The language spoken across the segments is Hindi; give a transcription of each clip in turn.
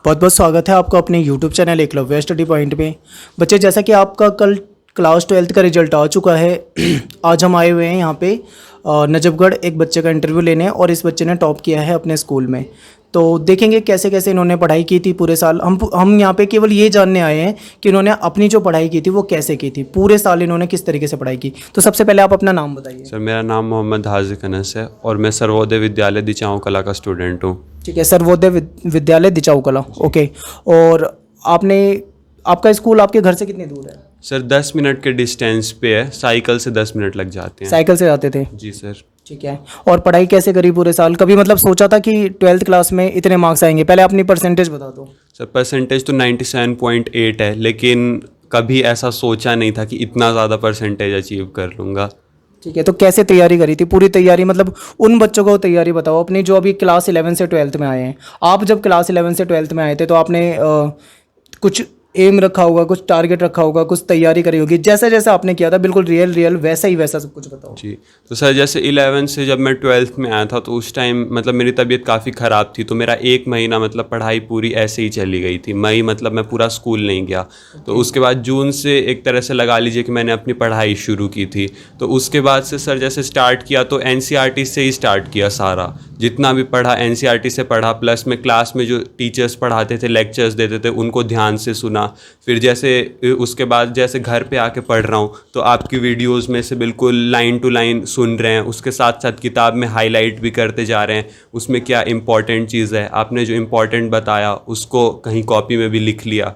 बहुत बहुत स्वागत है आपका अपने YouTube channel Eklavya study point में। बच्चे, जैसा कि आपका कल क्लास 12th का रिजल्ट आ चुका है, आज हम आए हुए हैं यहाँ पे नजफगढ़ एक बच्चे का इंटरव्यू लेने, और इस बच्चे ने टॉप किया है अपने स्कूल में। तो देखेंगे कैसे कैसे इन्होंने पढ़ाई की थी पूरे साल। हम यहाँ पे केवल ये जानने आए हैं कि इन्होंने अपनी जो पढ़ाई की थी वो कैसे की थी, पूरे साल इन्होंने किस तरीके से पढ़ाई की। तो सबसे पहले आप अपना नाम बताइए। सर, मेरा नाम मोहम्मद हाजिक अनस है और मैं सर्वोदय विद्यालय दिचाऊं कला का स्टूडेंट हूँ। ठीक है, सर्वोदय विद्यालय दिचाऊ कला। ओके, और आपका स्कूल आपके घर से कितनी दूर है? सर 10 मिनट के डिस्टेंस पे है, साइकिल से 10 मिनट लग जाते हैं। साइकिल से जाते थे? जी सर। ठीक है, और पढ़ाई कैसे करी पूरे साल? कभी मतलब सोचा था कि 12th क्लास में इतने मार्क्स आएंगे? पहले अपनी परसेंटेज बता दो। सर परसेंटेज तो 97.8 है, लेकिन कभी ऐसा सोचा नहीं था कि इतना ज़्यादा परसेंटेज अचीव कर लूँगा। ठीक है, तो कैसे तैयारी करी थी? पूरी तैयारी मतलब उन बच्चों को तैयारी बताओ अपनी जो अभी क्लास 11 से 12th में आए हैं। आप जब क्लास 11 से 12th में आए थे तो आपने कुछ एम रखा होगा, कुछ टारगेट रखा होगा, कुछ तैयारी करी होगी। जैसा जैसा आपने किया था बिल्कुल रियल वैसा ही वैसा सब कुछ बताओ। जी, तो सर जैसे 11 से जब मैं 12th में आया था तो उस टाइम मतलब मेरी तबीयत काफ़ी ख़राब थी, तो मेरा 1 महीना मतलब पढ़ाई पूरी ऐसे ही चली गई थी। मई मतलब मैं पूरा स्कूल नहीं गया। तो उसके बाद जून से एक तरह से लगा लीजिए कि मैंने अपनी पढ़ाई शुरू की थी। तो उसके बाद से सर जैसे स्टार्ट किया तो NCERT से ही स्टार्ट किया। सारा जितना भी पढ़ा NCERT से पढ़ा, प्लस में क्लास में जो टीचर्स पढ़ाते थे, लेक्चर्स देते थे, उनको ध्यान से सुना। फिर जैसे उसके बाद जैसे घर पे आके पढ़ रहा हूँ तो आपकी वीडियोस में से बिल्कुल लाइन टू लाइन सुन रहे हैं, उसके साथ साथ किताब में हाईलाइट भी करते जा रहे हैं उसमें क्या इंपॉर्टेंट चीज़ है, आपने जो इंपॉर्टेंट बताया उसको कहीं कॉपी में भी लिख लिया।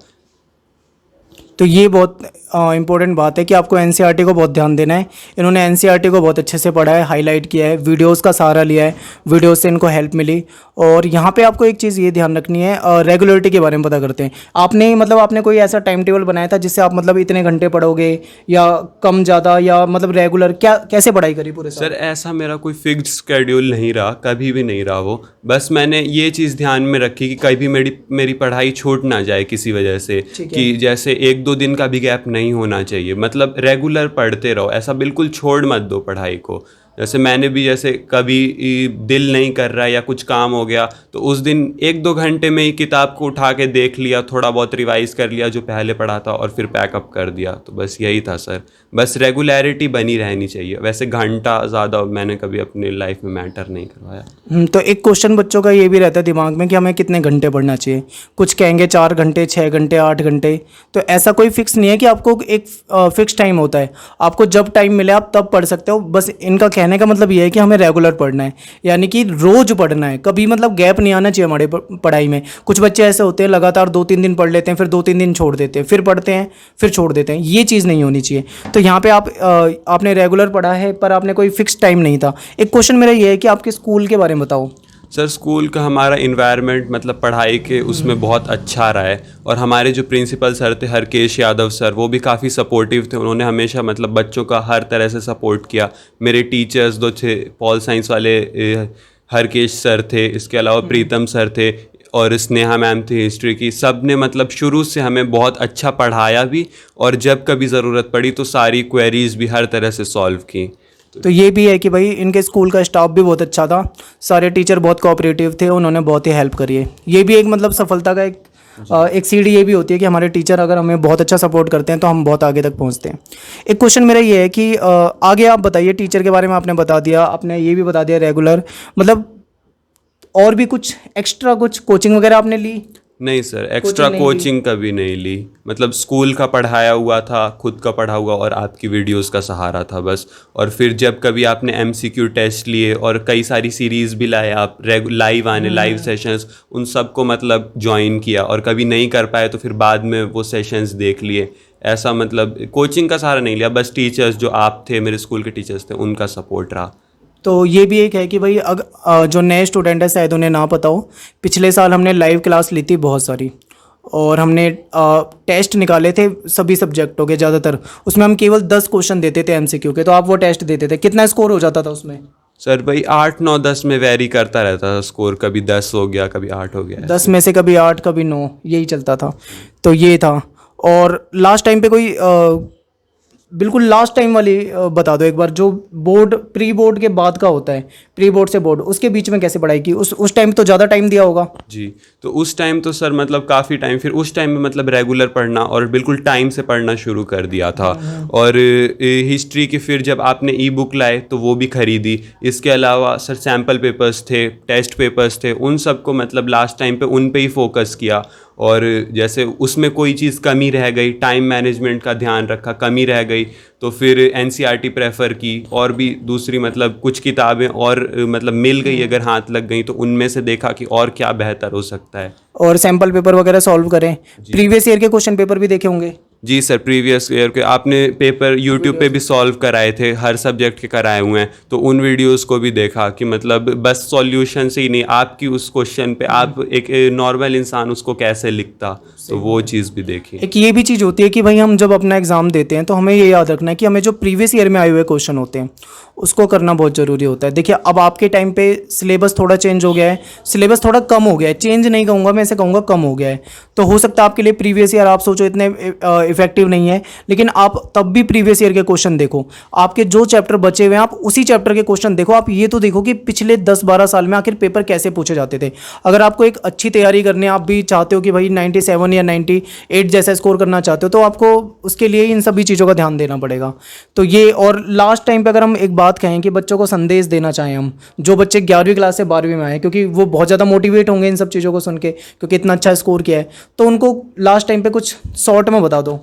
तो ये बहुत इंपॉर्टेंट बात है कि आपको NCERT को बहुत ध्यान देना है। इन्होंने NCERT को बहुत अच्छे से पढ़ा है, हाईलाइट किया है, वीडियोस का सहारा लिया है, वीडियोस से इनको हेल्प मिली। और यहाँ पे आपको एक चीज़ ये ध्यान रखनी है, रेगुलरिटी के बारे में पता करते हैं। आपने कोई ऐसा टाइम टेबल बनाया था जिससे आप मतलब इतने घंटे पढ़ोगे या कम ज़्यादा, या मतलब रेगुलर कैसे पढ़ाई करी पूरे साल? सर ऐसा मेरा कोई फिक्स्ड स्केड्यूल नहीं रहा, कभी भी नहीं रहा वो। बस मैंने ये चीज़ ध्यान में रखी कि कभी मेरी पढ़ाई छूट ना जाए किसी वजह से, कि जैसे 1-2 दिन का भी गैप नहीं होना चाहिए। मतलब रेगुलर पढ़ते रहो, ऐसा बिल्कुल छोड़ मत दो पढ़ाई को। जैसे मैंने भी जैसे कभी दिल नहीं कर रहा या कुछ काम हो गया तो उस दिन 1-2 घंटे में ही किताब को उठा के देख लिया, थोड़ा बहुत रिवाइज कर लिया जो पहले पढ़ा था, और फिर पैकअप कर दिया। तो बस यही था सर, बस रेगुलरिटी बनी रहनी चाहिए। वैसे घंटा ज़्यादा मैंने कभी अपनी लाइफ में मैटर नहीं करवाया। तो एक क्वेश्चन बच्चों का ये भी रहता है दिमाग में कि हमें कितने घंटे पढ़ना चाहिए। कुछ कहेंगे 4 घंटे, 6 घंटे, 8 घंटे। तो ऐसा कोई फिक्स नहीं है कि आपको एक फिक्स टाइम होता है, आपको जब टाइम मिले आप तब पढ़ सकते हो। बस इनका कहने का मतलब ये है कि हमें रेगुलर पढ़ना है, यानी कि रोज पढ़ना है, कभी मतलब गैप नहीं आना चाहिए हमारे पढ़ाई में। कुछ बच्चे ऐसे होते हैं लगातार 2-3 दिन पढ़ लेते हैं, फिर 2-3 दिन छोड़ देते हैं, फिर पढ़ते हैं, फिर छोड़ देते हैं। ये चीज़ नहीं होनी चाहिए। तो यहाँ पे आपने रेगुलर पढ़ा है पर आपने कोई फिक्स टाइम नहीं था। एक क्वेश्चन मेरा ये है कि आपके स्कूल के बारे में बताओ। सर स्कूल का हमारा इन्वायरमेंट मतलब पढ़ाई के उसमें बहुत अच्छा रहा है, और हमारे जो प्रिंसिपल सर थे हरकेश यादव सर, वो भी काफ़ी सपोर्टिव थे। उन्होंने हमेशा मतलब बच्चों का हर तरह से सपोर्ट किया। मेरे टीचर्स जो थे, पॉल साइंस वाले हरकेश सर थे, इसके अलावा प्रीतम सर थे, और स्नेहा मैम थी हिस्ट्री की। सब ने मतलब शुरू से हमें बहुत अच्छा पढ़ाया भी, और जब कभी ज़रूरत पड़ी तो सारी क्वेरीज भी हर तरह से सॉल्व की। तो ये भी है कि भाई इनके स्कूल का स्टाफ भी बहुत अच्छा था, सारे टीचर बहुत कोऑपरेटिव थे, उन्होंने बहुत ही हेल्प करी है। ये भी एक मतलब सफलता का एक सीढ़ी ये भी होती है कि हमारे टीचर अगर हमें बहुत अच्छा सपोर्ट करते हैं तो हम बहुत आगे तक पहुंचते हैं। एक क्वेश्चन मेरा ये है कि आगे आप बताइए, टीचर के बारे में आपने बता दिया, आपने ये भी बता दिया रेगुलर, मतलब और भी कुछ एक्स्ट्रा कुछ कोचिंग वगैरह आपने ली? नहीं सर, एक्स्ट्रा कोचिंग कभी नहीं ली। मतलब स्कूल का पढ़ाया हुआ था, खुद का पढ़ा हुआ, और आपकी वीडियोस का सहारा था बस। और फिर जब कभी आपने MCQ टेस्ट लिए और कई सारी सीरीज़ भी लाए आप, लाइव सेशंस, उन सबको मतलब ज्वाइन किया, और कभी नहीं कर पाए तो फिर बाद में वो सेशंस देख लिए। ऐसा मतलब कोचिंग का सहारा नहीं लिया, बस टीचर्स जो आप थे, मेरे स्कूल के टीचर्स थे, उनका सपोर्ट रहा। तो ये भी एक है कि भाई जो नए स्टूडेंट है शायद उन्हें ना पता हो, पिछले साल हमने लाइव क्लास ली थी बहुत सारी, और हमने टेस्ट निकाले थे सभी सब्जेक्टों के ज़्यादातर। उसमें हम केवल 10 क्वेश्चन देते थे MCQ के, तो आप वो टेस्ट देते थे, कितना स्कोर हो जाता था उसमें? सर भाई 8, 9, 10 में वेरी करता रहता था स्कोर, कभी 10 हो गया, कभी 8 हो गया। 10 में से कभी 8, कभी 9, यही चलता था। तो ये था। और लास्ट टाइम पे कोई बिल्कुल लास्ट टाइम वाली बता दो एक बार, जो बोर्ड प्री बोर्ड के बाद का होता है, प्री बोर्ड से बोर्ड, उसके बीच में कैसे पढ़ाई की? उस टाइम तो ज़्यादा टाइम दिया होगा। जी, तो उस टाइम तो सर मतलब काफ़ी टाइम, फिर उस टाइम में मतलब रेगुलर पढ़ना और बिल्कुल टाइम से पढ़ना शुरू कर दिया था। और हिस्ट्री की फिर जब आपने ई बुक लाए तो वो भी खरीदी। इसके अलावा सर सैम्पल पेपर्स थे, टेस्ट पेपर्स थे, उन सबको मतलब लास्ट टाइम पे उन पे ही फोकस किया। और जैसे उसमें कोई चीज़ कमी रह गई, टाइम मैनेजमेंट का ध्यान रखा, कमी रह गई तो फिर एनसीईआरटी प्रेफर की, और भी दूसरी मतलब कुछ किताबें और मतलब मिल गई अगर हाथ लग गई तो उनमें से देखा कि और क्या बेहतर हो सकता है। और सैम्पल पेपर वगैरह सॉल्व करें, प्रीवियस ईयर के क्वेश्चन पेपर भी देखे होंगे। जी सर, प्रीवियस ईयर के आपने पेपर यूट्यूब पे भी सॉल्व कराए थे, हर सब्जेक्ट के कराए हुए हैं, तो उन वीडियोस को भी देखा कि मतलब बस सॉल्यूशन से ही नहीं, आपकी उस क्वेश्चन पे आप एक नॉर्मल इंसान उसको कैसे लिखता, तो वो चीज़ भी देखी। एक ये भी चीज़ होती है कि भाई हम जब अपना एग्ज़ाम देते हैं तो हमें ये याद रखना है कि हमें जो प्रीवियस ईयर में आए हुए क्वेश्चन होते हैं उसको करना बहुत ज़रूरी होता है। देखिए अब आपके टाइम पे सिलेबस थोड़ा चेंज हो गया है, सिलेबस थोड़ा कम हो गया है, चेंज नहीं कहूँगा मैं, ऐसे कहूँगा कम हो गया है। तो हो सकता है आपके लिए प्रीवियस ईयर आप सोचो इतने इफेक्टिव नहीं है, लेकिन आप तब भी प्रीवियस ईयर के क्वेश्चन देखो, आपके जो चैप्टर बचे हुए हैं आप उसी चैप्टर के क्वेश्चन देखो। आप ये तो देखो कि पिछले 10-12 साल में आखिर पेपर कैसे पूछे जाते थे। अगर आपको एक अच्छी तैयारी करनी है, आप भी चाहते हो कि भाई 97 या 98 जैसा स्कोर करना चाहते हो, तो आपको उसके लिए इन सभी चीज़ों का ध्यान देना पड़ेगा। तो ये, और लास्ट टाइम पे अगर हम एक बात कहें कि बच्चों को संदेश देना चाहें हम, जो बच्चे 11वीं क्लास से 12वीं में आए, क्योंकि वो बहुत ज़्यादा मोटिवेट होंगे इन सब चीज़ों को सुन के, क्योंकि इतना अच्छा स्कोर किया है, तो उनको लास्ट टाइम पे कुछ शॉर्ट में बता दो।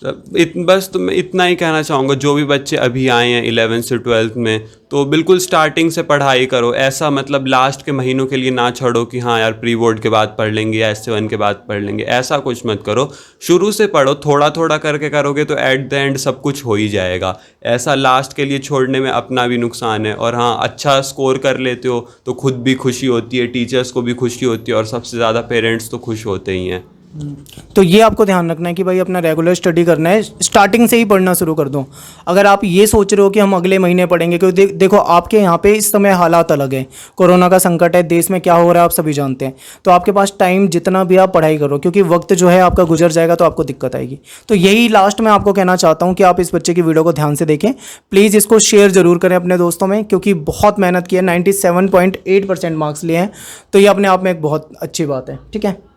बस तो मैं इतना ही कहना चाहूँगा, जो भी बच्चे अभी आए हैं 11th से 12th में, तो बिल्कुल स्टार्टिंग से पढ़ाई करो। ऐसा मतलब लास्ट के महीनों के लिए ना छोड़ो कि हाँ यार प्री बोर्ड के बाद पढ़ लेंगे या S7 के बाद पढ़ लेंगे, ऐसा कुछ मत करो। शुरू से पढ़ो, थोड़ा थोड़ा करके करोगे तो एट द एंड सब कुछ हो ही जाएगा। ऐसा लास्ट के लिए छोड़ने में अपना भी नुकसान है। और हाँ, अच्छा स्कोर कर लेते हो तो खुद भी खुशी होती है, टीचर्स को भी खुशी होती है, और सबसे ज़्यादा पेरेंट्स तो खुश होते ही हैं। तो ये आपको ध्यान रखना है कि भाई अपना रेगुलर स्टडी करना है, स्टार्टिंग से ही पढ़ना शुरू कर दो। अगर आप ये सोच रहे हो कि हम अगले महीने पढ़ेंगे, क्योंकि देखो आपके यहाँ पे इस समय हालात अलग है, कोरोना का संकट है, देश में क्या हो रहा है आप सभी जानते हैं। तो आपके पास टाइम जितना भी आप पढ़ाई करो, क्योंकि वक्त जो है आपका गुजर जाएगा तो आपको दिक्कत आएगी। तो यही लास्ट में आपको कहना चाहता हूँ कि आप इस बच्चे की वीडियो को ध्यान से देखें, प्लीज़ इसको शेयर ज़रूर करें अपने दोस्तों में, क्योंकि बहुत मेहनत की है, 97.8% मार्क्स लिए हैं, तो ये अपने आप में एक बहुत अच्छी बात है। ठीक है।